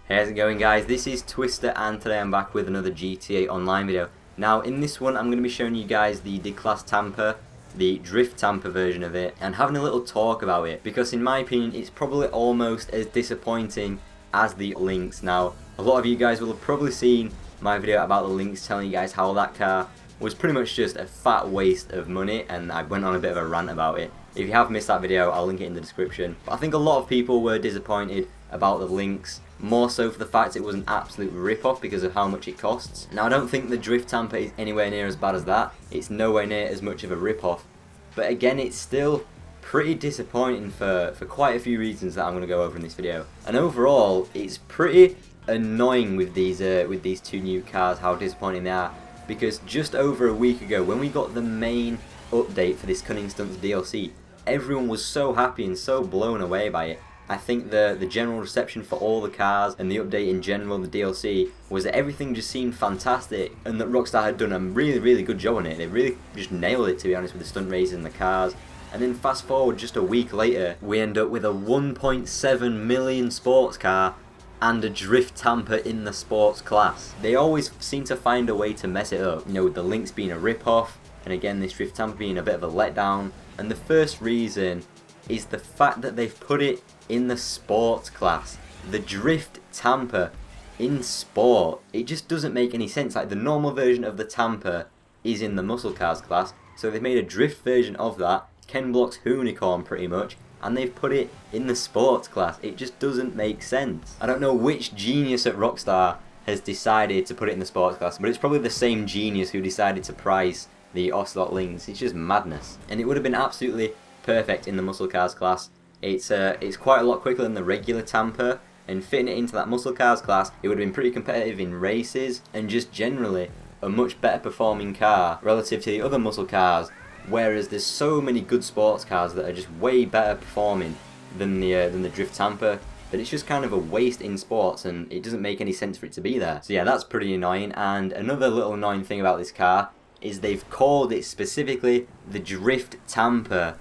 How's it going, guys? This is Twister and today I'm back with another GTA Online video. Now in this one I'm going to be showing you guys the D-Class Tampa, the Drift Tampa version of it, and having a little talk about it, because in my opinion it's probably almost as disappointing as the Lynx. Now a lot of you guys will have probably seen my video about the Lynx telling you guys how that car was pretty much just a fat waste of money, and I went on a bit of a rant about it. If you have missed that video, I'll link it in the description. But I think a lot of people were disappointed about the Lynx, more so for the fact it was an absolute rip-off because of how much it costs. Now I don't think the Drift Tampa is anywhere near as bad as that. It's nowhere near as much of a rip-off. But again, it's still pretty disappointing for quite a few reasons that I'm going to go over in this video. And overall, it's pretty annoying with these two new cars, how disappointing they are. Because just over a week ago, when we got the main update for this Cunning Stunts DLC, everyone was so happy and so blown away by it. I think the general reception for all the cars and the update in general, the DLC, was that everything just seemed fantastic and that Rockstar had done a really good job on it. They really just nailed it, to be honest, with the stunt races and the cars. And then fast forward just a week later, we end up with a 1.7 million sports car and a Drift Tampa in the sports class. They always seem to find a way to mess it up, you know, with the Lynx being a rip-off, and again this Drift Tampa being a bit of a letdown. And the first reason is the fact that they've put it in the sports class. The Drift Tampa in sport, it just doesn't make any sense. Like, the normal version of the Tampa is in the muscle cars class, so they've made a drift version of that, Ken Block's Hoonicorn pretty much, and they've put it in the sports class. It just doesn't make sense. I don't know which genius at Rockstar has decided to put it in the sports class, but it's probably the same genius who decided to price the Ocelot Lynx. It's just madness. And it would have been absolutely perfect in the muscle cars class. It's quite a lot quicker than the regular Tampa, and fitting it into that muscle cars class, it would have been pretty competitive in races, and just generally a much better performing car relative to the other muscle cars. Whereas there's so many good sports cars that are just way better performing than the Drift Tampa, that it's just kind of a waste in sports, and it doesn't make any sense for it to be there. So yeah, that's pretty annoying. And another little annoying thing about this car is they've called it specifically the Drift Tampa,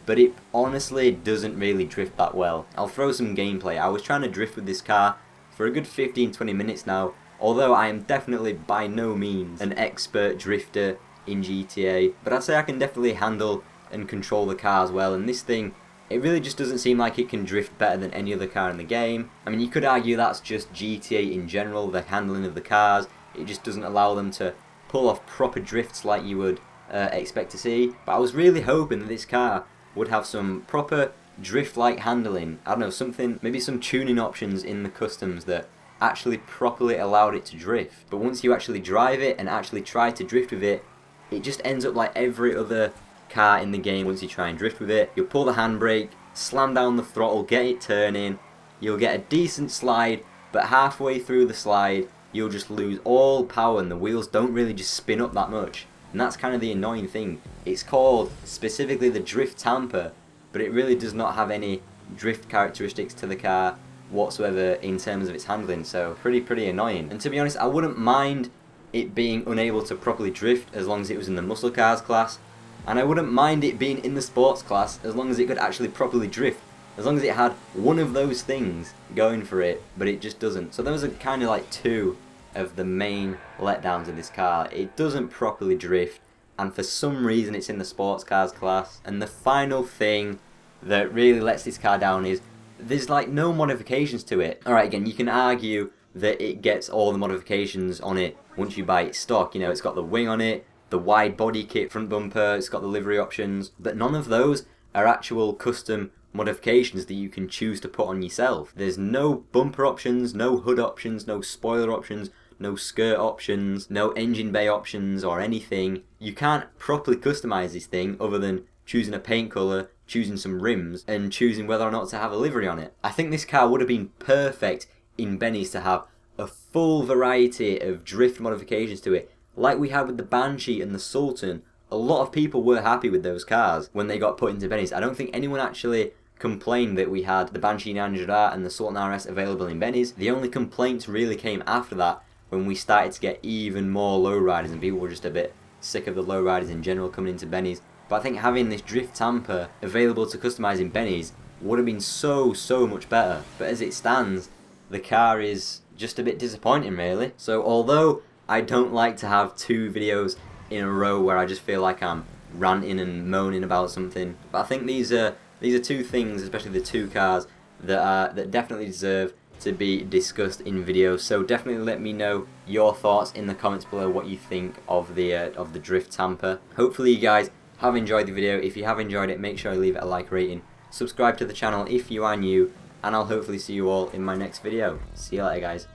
but it honestly doesn't really drift that well. I'll throw some gameplay. I was trying to drift with this car for a good 15-20 minutes now, although I am definitely by no means an expert drifter in GTA, but I'd say I can definitely handle and control the car as well. And this thing, it really just doesn't seem like it can drift better than any other car in the game. I mean, you could argue that's just GTA in general, the handling of the cars. It just doesn't allow them to pull off proper drifts like you would expect to see. But I was really hoping that this car would have some proper drift-like handling. I don't know, something, maybe some tuning options in the customs that actually properly allowed it to drift. But once you actually drive it and actually try to drift with it, it just ends up like every other car in the game. Once you try and drift with it, you'll pull the handbrake, slam down the throttle, get it turning, you'll get a decent slide, but halfway through the slide, you'll just lose all power and the wheels don't really just spin up that much. And that's kind of the annoying thing. It's called specifically the Drift Tampa, but it really does not have any drift characteristics to the car whatsoever in terms of its handling, so pretty annoying. And to be honest, I wouldn't mind it being unable to properly drift as long as it was in the muscle cars class, and I wouldn't mind it being in the sports class as long as it could actually properly drift, as long as it had one of those things going for it, but it just doesn't. So those are kind of like two of the main letdowns of this car. It doesn't properly drift, and for some reason it's in the sports cars class. And the final thing that really lets this car down is there's like no modifications to it. Alright, again, you can argue that it gets all the modifications on it once you buy it stock. You know, it's got the wing on it, the wide body kit front bumper, it's got the livery options, but none of those are actual custom modifications that you can choose to put on yourself. There's no bumper options, no hood options, no spoiler options, no skirt options, no engine bay options or anything. You can't properly customize this thing other than choosing a paint colour, choosing some rims, and choosing whether or not to have a livery on it. I think this car would have been perfect in Benny's to have a full variety of drift modifications to it, like we had with the Banshee and the Sultan. A lot of people were happy with those cars when they got put into Benny's. I don't think anyone actually complained that we had the Banshee 900R and the Sultan RS available in Benny's. The only complaints really came after that, when we started to get even more lowriders and people were just a bit sick of the lowriders in general coming into Benny's. But I think having this Drift Tampa available to customize in Benny's would have been so much better. But as it stands, the car is just a bit disappointing really. So although I don't like to have 2 videos in a row where I just feel like I'm ranting and moaning about something, but I think these are 2 things, especially the 2 cars, that definitely deserve to be discussed in videos. So definitely let me know your thoughts in the comments below, what you think of the Drift Tampa. Hopefully you guys have enjoyed the video. If you have enjoyed it, make sure you leave it a like rating, subscribe to the channel if you are new, and I'll hopefully see you all in my next video. See you later, guys.